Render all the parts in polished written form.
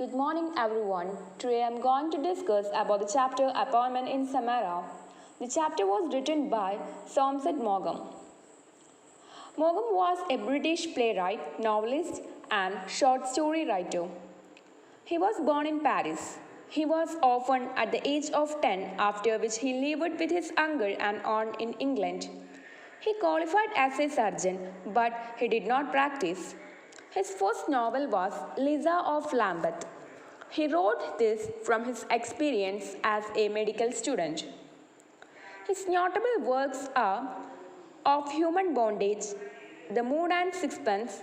Good morning everyone. Today I am going to discuss about the chapter Appointment in Samara. The chapter was written by Somerset Maugham. Maugham was a British playwright, novelist and short story writer. He was born in Paris. He was orphaned at the age of 10, after which he lived with his uncle and aunt in England. He qualified as a surgeon, but he did not practice. His first novel was Lisa of Lambeth. He wrote this from his experience as a medical student. His notable works are Of Human Bondage, The Moon and Sixpence,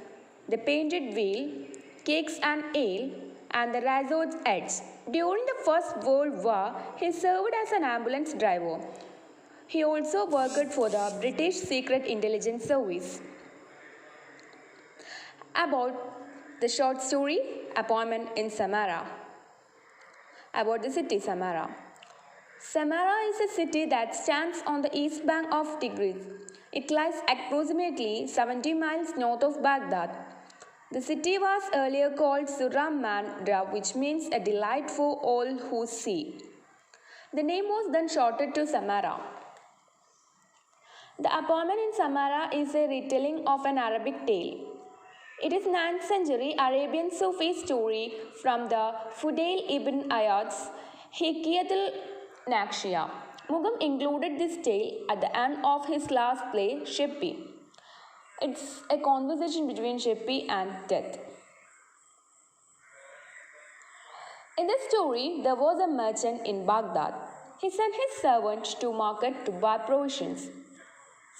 The Painted Wheel, Cakes and Ale, and The Razor's Edge. During the First World War, he served as an ambulance driver. He also worked for the British Secret Intelligence Service. About the short story Appointment in Samara. About the city Samara. Samara is a city that stands on the east bank of Tigris. It lies approximately 70 miles north of Baghdad. The city was earlier called Suram-Mandra, which means a delight for all who see. The name was then shortened to Samara. The Appointment in Samara is a retelling of an Arabic tale. It is 9th century Arabian Sufi story from the Fudail ibn Iyad's Hikayatul Naqshiyah. Maugham included this tale at the end of his last play, Shippi. It's a conversation between Shippi and death. In the story, there was a merchant in Baghdad. He sent his servant to market to buy provisions.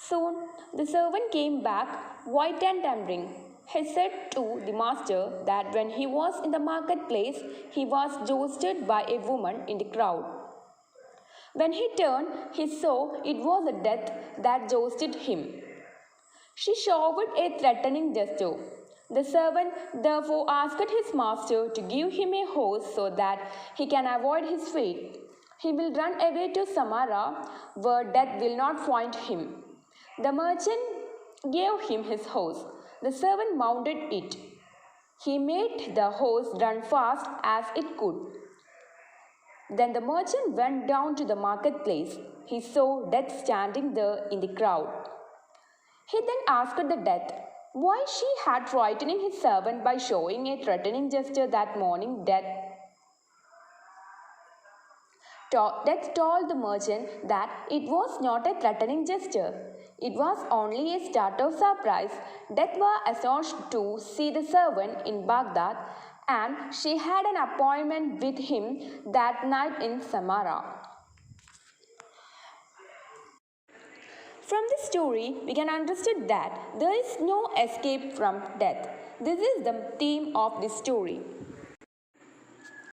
Soon, the servant came back white and trembling. He said to the master that when he was in the marketplace, he was jostled by a woman in the crowd. When he turned, he saw it was a death that jostled him. She showed a threatening gesture. The servant therefore asked his master to give him a horse so that he can avoid his fate. He will run away to Samara, where death will not find him. The merchant gave him his horse. The servant mounted it. He made the horse run fast as it could. Then the merchant went down to the marketplace. He saw Death standing there in the crowd. He then asked the Death why she had frightened his servant by showing a threatening gesture that morning. Death told the merchant that it was not a threatening gesture. It was only a start of surprise. Death was astonished to see the servant in Baghdad, and she had an appointment with him that night in Samara. From this story, we can understand that there is no escape from death. This is the theme of this story.